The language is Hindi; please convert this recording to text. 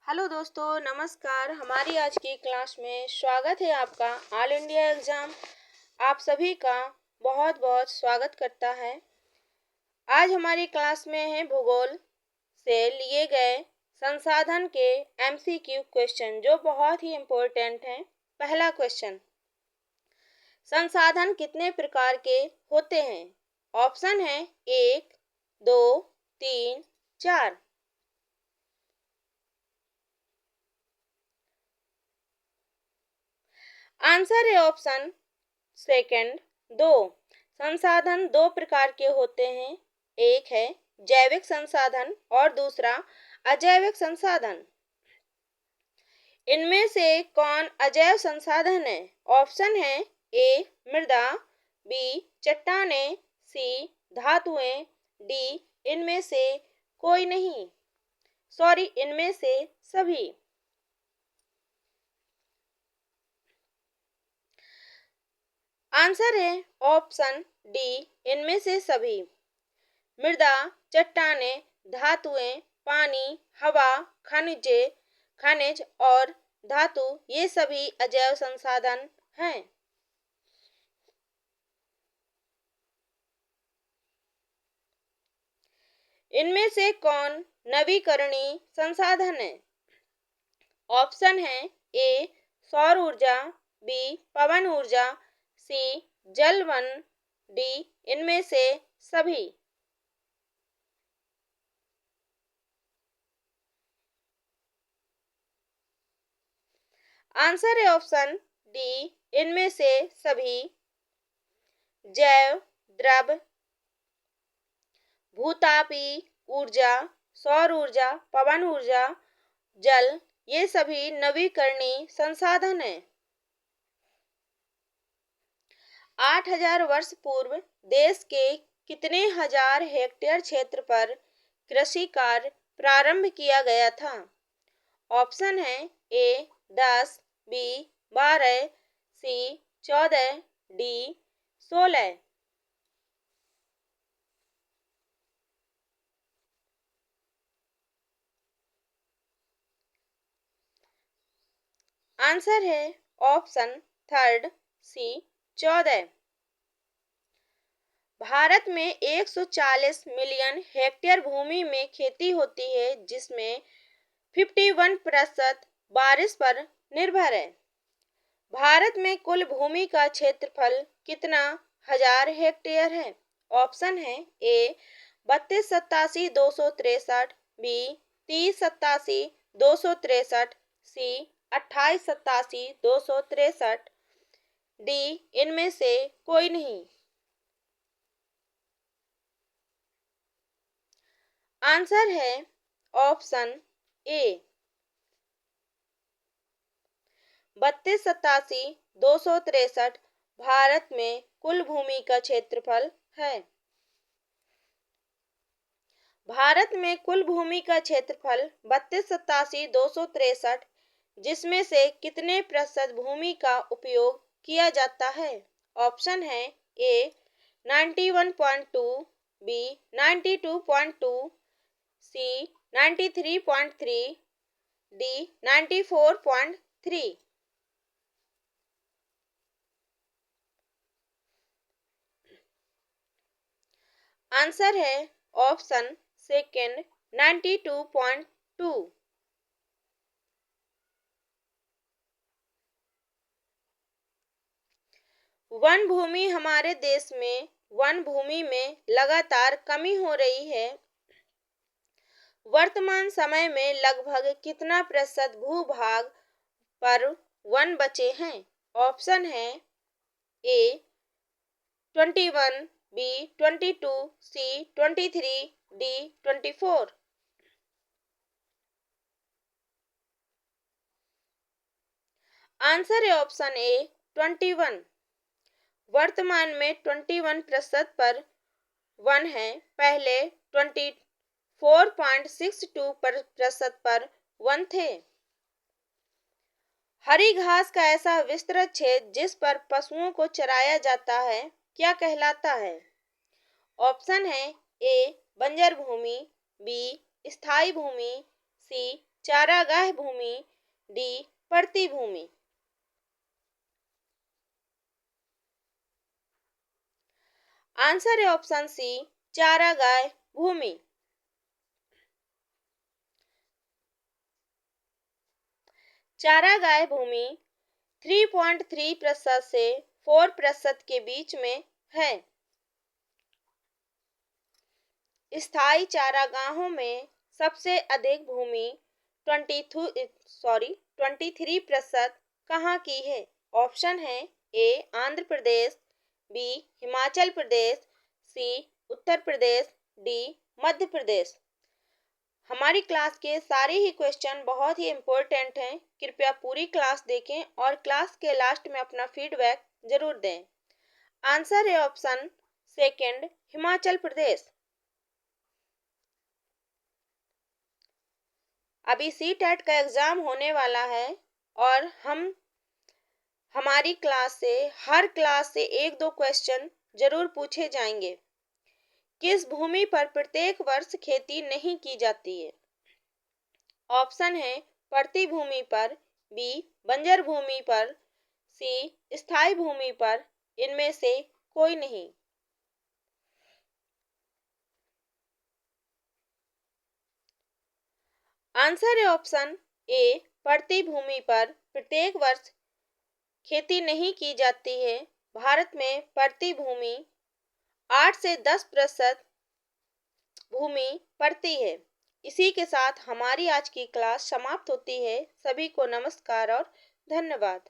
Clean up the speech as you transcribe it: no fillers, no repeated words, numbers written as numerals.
हेलो दोस्तों, नमस्कार। हमारी आज की क्लास में स्वागत है आपका। ऑल इंडिया एग्ज़ाम आप सभी का बहुत बहुत स्वागत करता है। आज हमारी क्लास में है भूगोल से लिए गए संसाधन के एमसीक्यू क्वेश्चन जो बहुत ही इम्पोर्टेंट हैं। पहला क्वेश्चन, संसाधन कितने प्रकार के होते हैं? ऑप्शन है 1, 2, 3, 4। आंसर है ऑप्शन सेकंड 2। संसाधन दो प्रकार के होते हैं, एक है जैविक संसाधन और दूसरा अजैविक संसाधन। इनमें से कौन अजैव संसाधन है? ऑप्शन है ए मृदा, बी चट्टानें, सी धातुएं, डी इनमें से कोई नहीं, इनमें से सभी। आंसर है ऑप्शन डी, इनमें से सभी। मृदा, चट्टानें, धातुएं, पानी, हवा, खनिज और धातु ये सभी अजैव संसाधन हैं। इनमें से कौन नवीकरणीय संसाधन है? ऑप्शन है ए सौर ऊर्जा, बी पवन ऊर्जा, सी जल वन, डी इनमें से सभी। आंसर है ऑप्शन डी, इनमें से सभी। जैव, द्रव, भूतापी ऊर्जा, सौर ऊर्जा, पवन ऊर्जा, जल ये सभी नवीकरणीय संसाधन हैं। 8000 वर्ष पूर्व देश के कितने हजार हेक्टेयर क्षेत्र पर कृषि कार्य प्रारंभ किया गया था? ऑप्शन है ए 10, बी 12, सी 14, डी 16। आंसर है ऑप्शन थर्ड सी 14। भारत में 140 मिलियन हेक्टेयर भूमि में खेती होती है, जिसमें 51% बारिश पर निर्भर है। भारत में कुल भूमि का क्षेत्रफल कितना हजार हेक्टेयर है? ऑप्शन है ए 3287,263, बी 3087,263, सी 2887,263, डी इनमें से कोई नहीं। आंसर है ऑप्शन ए 3287,263 भारत में कुल भूमि का क्षेत्रफल है। भारत में कुल भूमि का क्षेत्रफल 3287,263, जिसमें से कितने प्रतिशत भूमि का उपयोग किया जाता है? ऑप्शन है ए 91.2, बी 92.2, सी 93.3, डी 94.3। आंसर है ऑप्शन सेकंड 92.2। वन भूमि हमारे देश में वन भूमि में लगातार कमी हो रही है। वर्तमान समय में लगभग कितना प्रतिशत भूभाग पर वन बचे हैं? ऑप्शन है ए 21, बी 22, सी 23, डी 24। आंसर है ऑप्शन ए 21। वर्तमान में 21% पर वन है, पहले 24.62% पर वन थे। हरी घास का ऐसा विस्तृत क्षेत्र जिस पर पशुओं को चराया जाता है क्या कहलाता है? ऑप्शन है ए बंजर भूमि, बी स्थायी भूमि, सी चारागाह भूमि, डी पड़ती भूमि। आंसर है ऑप्शन सी, चारागाह भूमि। चारागाह भूमि 3.3% से 4% के बीच में है। स्थायी चारागाहों में सबसे अधिक भूमि 23% कहाँ की है? ऑप्शन है ए आंध्र प्रदेश, बी हिमाचल प्रदेश, सी उत्तर प्रदेश, डी मध्य प्रदेश। हमारी क्लास के सारे ही क्वेश्चन बहुत ही इम्पोर्टेंट हैं। कृपया पूरी क्लास देखें और क्लास के लास्ट में अपना फीडबैक जरूर दें। आंसर है ऑप्शन सेकंड, हिमाचल प्रदेश। अभी सीटेट का एग्जाम होने वाला है और हमारी क्लास से हर क्लास से 1-2 क्वेश्चन जरूर पूछे जाएंगे। किस भूमि पर प्रत्येक वर्ष खेती नहीं की जाती है? ऑप्शन है पड़ती भूमि पर, बी बंजर भूमि पर, सी स्थायी भूमि पर, इनमें से कोई नहीं। आंसर है ऑप्शन ए पड़ती भूमि पर प्रत्येक वर्ष खेती नहीं की जाती है। भारत में पड़ती भूमि 8 से 10% भूमि पड़ती है। इसी के साथ हमारी आज की क्लास समाप्त होती है। सभी को नमस्कार और धन्यवाद।